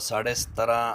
17.5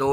2